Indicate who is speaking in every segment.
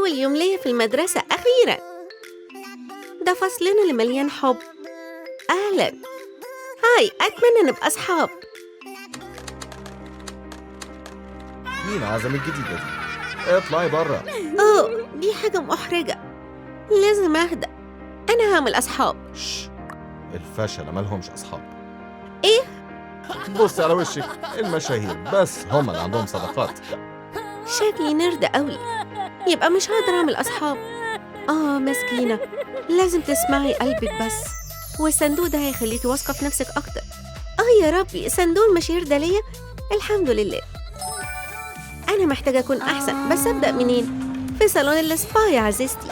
Speaker 1: أول يوم ليا في المدرسة أخيراً. ده فصلنا اللي مليان حب. أهلاً. هاي، أتمنى نبقى أصحاب.
Speaker 2: مين عزم الجديدة دي؟ اطلعي برا.
Speaker 1: أوه، دي حاجة محرجة. لازم أهدأ. أنا هعمل أصحاب.
Speaker 2: شش. الفشلة مالهمش أصحاب.
Speaker 1: إيه؟
Speaker 2: بصي على وشك، المشاهير بس هم اللي عندهم صداقات.
Speaker 1: شكلي نرد قوي، يبقى مش هقدر أعمل أصحاب. مسكينة، لازم تسمعي قلبك بس، والصندوق ده هيخليكي واثقة في نفسك أكتر. يا ربي، صندوق المشاهير ده ليا؟ الحمد لله. أنا محتاجة أكون أحسن، بس أبدأ منين؟ في صالون السبا يا عزيزتي.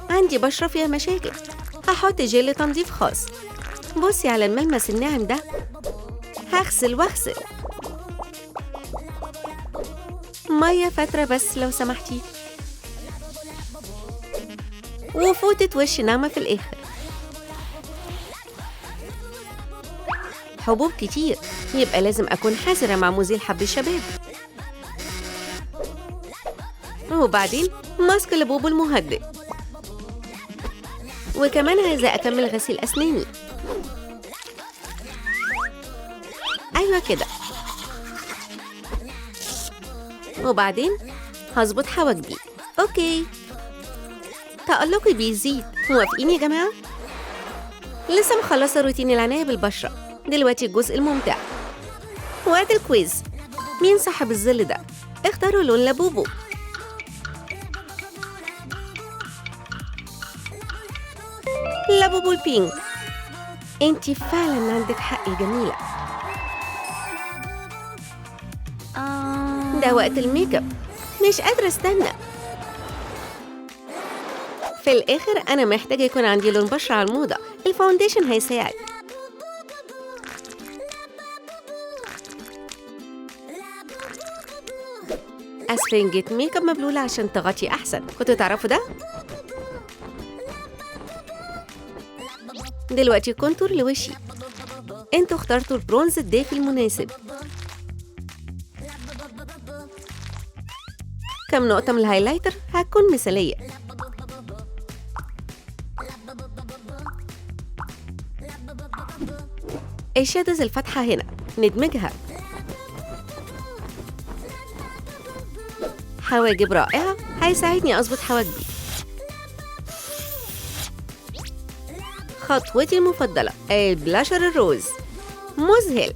Speaker 1: عندي بشرة فيها مشاكل، هحط جل تنظيف خاص. بصي على الملمس الناعم ده. هغسل واغسل. مية فترة بس لو سمحتي. وفوطة وش ناعمة في الآخر. حبوب كتير، يبقى لازم أكون حذرة مع مزيل حب الشباب. وبعدين ماسك لبوبو المهدئ. وكمان عايزة أكمل غسيل أسناني. أيوة كده. وبعدين هظبط حواجبي. أوكي، تألقي بيزيد. موافقين يا جماعة؟ لسه مخلصة روتين العناية بالبشرة، دلوقتي الجزء الممتع، وقت الكويز. مين صاحب الظل ده؟ اختاروا لون لبوبو. لبوبو البينك. انتي فعلا عندك حق يا جميلة. ده وقت الميك اب، مش قادرة استنى. في الآخر أنا محتاجة يكون عندي لون بشرة على الموضة. الفاونديشن هيساعد. أسفنجة ميك اب مبلولة عشان تغطي أحسن. كنتوا تعرفوا ده؟ دلوقتي كونتور لوشي. انتوا اخترتوا البرونز الدافي المناسب. كم نقطة من الهايلايتر هتكون مثالية. الشادوز الفاتحة هنا ندمجها. حواجب رائعة، هيساعدني أظبط حواجبي. خطوتي المفضلة، البلاشر الروز، مذهل.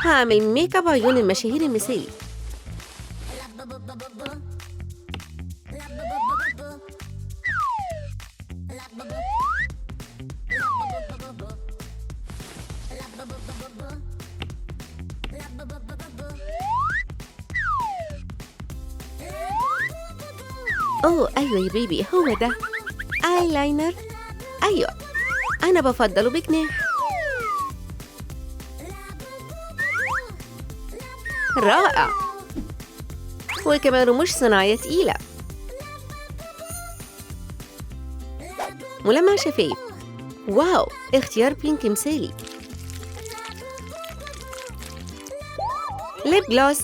Speaker 1: هعمل ميك اب عيون المشاهير المثالي. أيوة يا بيبي، هو ده آيلاينر. أيوة، أنا بفضله بجناح. رائع. وكمان رموش صناعية تقيلة. ملمع شفايف. واو، اختيار بينك مثالي. ليب جلوس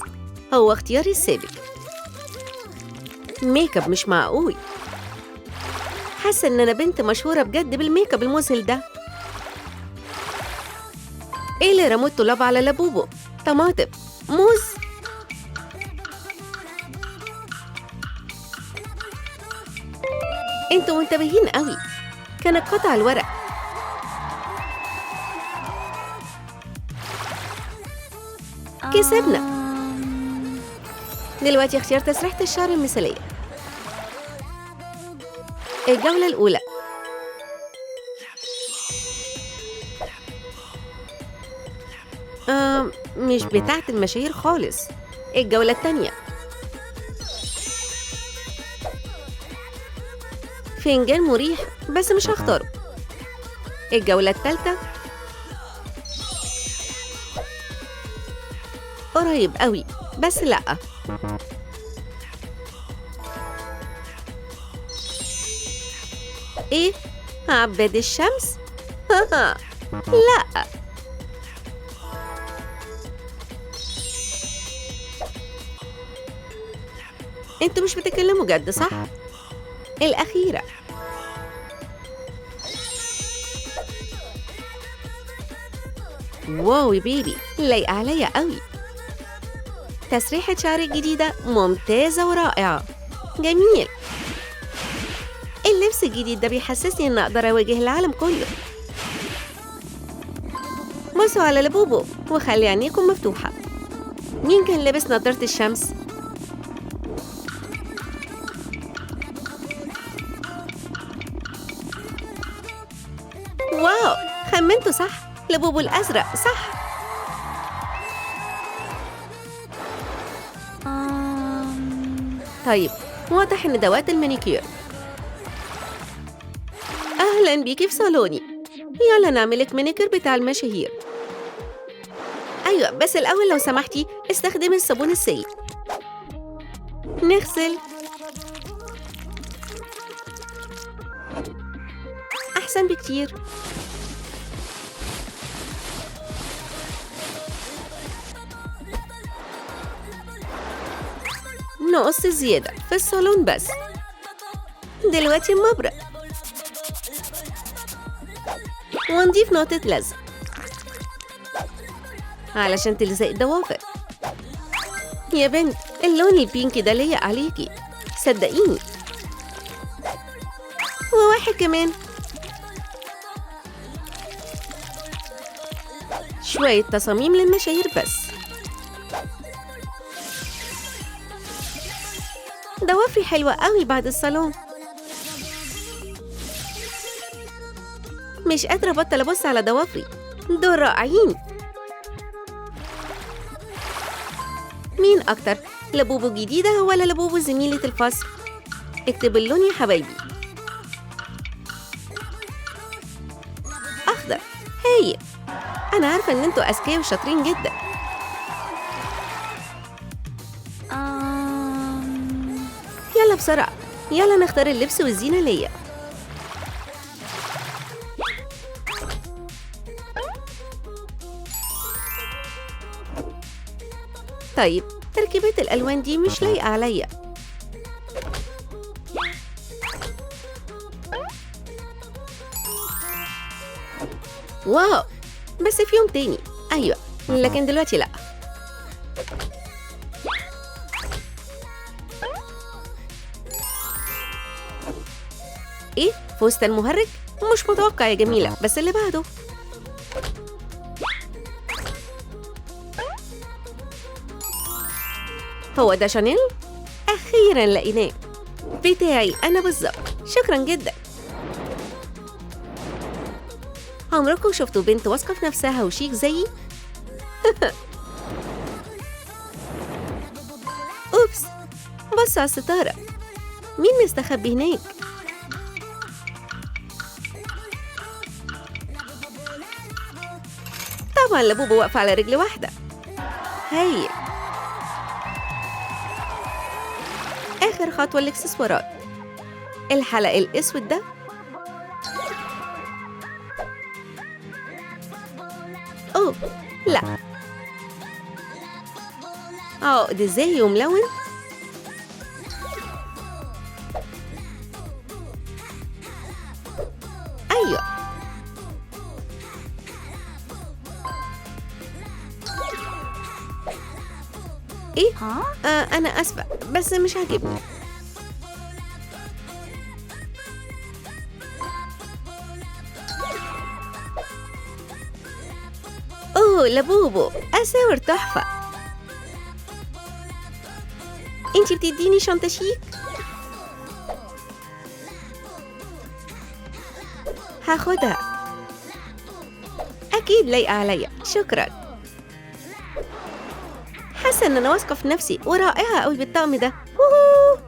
Speaker 1: هو اختياري السابق. ميك اب مش معقول. حاسة إن أنا بنت مشهورة بجد بالميك اب المذهل ده. إيه اللي رموا الطلاب على لبوبو؟ طماطم، موز. انتوا منتبهين قوي. كانت قطع الورق. كسبنا. دلوقتي اختيار تسريحة الشعر المثالية. الجولة الأولى. مش بتاعة المشاهير خالص. الجولة التانية. فنجان مريح بس مش هختاره. الجولة التالتة. قريب قوي بس لأ. إيه؟ عباد الشمس؟ لأ. انتوا مش بتتكلموا جد صح؟ الأخيرة. واو يا بيبي، لايقة عليا قوي. تسريحة شعري الجديدة ممتازة ورائعة. جميل. اللبس الجديد ده بيحسسني إن أقدر أواجه العالم كله. بصوا على لبوبو وخلي عينيكم مفتوحة. مين كان لابس نظارة الشمس؟ واو، خمنتوا صح، لبوبو الأزرق صح. طيب، واضح إن ده وقت المانيكير. أهلاً بيكي في صالوني. يلا نعملك مانيكير بتاع المشاهير. أيوة، بس الأول لو سمحتي استخدمي الصابون السائل. نغسل. أحسن بكتير. نقص زيادة في الصالون بس. دلوقتي مبرق. ونضيف نقطة لزق علشان تلزق الضوافر. يا بنت، اللون البينك ده لايق عليكي، صدقيني. وواحد كمان. شوية تصاميم للمشاهير بس. ضوافري حلوة قوي بعد الصالون. مش قادرة أبطل أبص على ضوافري، دول رائعين. مين أكتر، لبوبو جديدة ولا لبوبو زميلة الفصل؟ اكتبوا اللون يا حبايبي. أخضر، هايل. أنا عارفة إن أنتوا أذكياء وشاطرين جدا. يلا بسرعة، يلا نختار اللبس والزينة ليا. طيب، تركيبات الألوان دي مش لايقة عليا. واو، بس في يوم تاني. أيوة، لكن دلوقتي لأ. إيه؟ فستان مهرج؟ مش متوقع يا جميلة، بس اللي بعده. هو ده شانيل؟ أخيراً لقيناه. بتاعي أنا بالظبط، شكراً جداً. عمركم شفتوا بنت واثقة في نفسها وشيك زيي؟ أوبس، بصوا على الستارة. مين مستخبي هناك؟ طبعاً لبوبو واقفة على رجل واحدة. هايل. آخر خطوة الإكسسوارات. الحلق الأسود ده. أوه، لا. عقد زاهي وملون. أيوة. إيه؟ أنا آسفة، بس مش عاجبني. أوه لبوبو، أساور تحفة. أنتي بتديني شنطة شيك؟ هاخدها. أكيد لايقة عليا، شكراً. حاسة إن أنا واثقة في نفسي ورائعة قوي بالطقم ده. ووهو.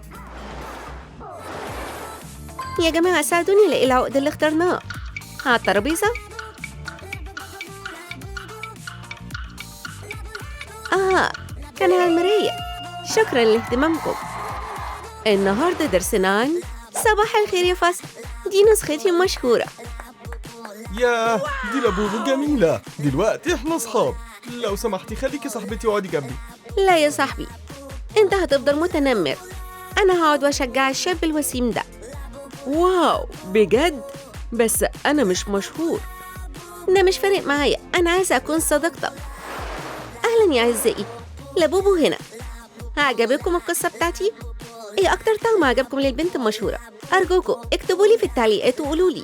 Speaker 1: يا جماعة ساعدوني ألاقي العقد اللي اخترناه. على الترابيزة. كان على المراية. شكراً لاهتمامكم. النهاردة درسنا عن صباح الخير يا فصل. دي نسختي المشهورة.
Speaker 2: ياه، دي لبوبو جميلة. دلوقتي احنا أصحاب. لو سمحتي خليكي صاحبتي واقعدي جنبي.
Speaker 1: لا يا صاحبي، أنت هتفضل متنمر. أنا هقعد وأشجع الشاب الوسيم ده. واو بجد؟ بس أنا مش مشهور. ده مش فارق معايا، أنا عايزة أكون صديقتك. أهلا يا أعزائي، لابوبو هنا. عجبكم القصة بتاعتي؟ إيه أكتر طعم عجبكم للبنت المشهورة؟ أرجوكوا اكتبوا لي في التعليقات وقولوا لي.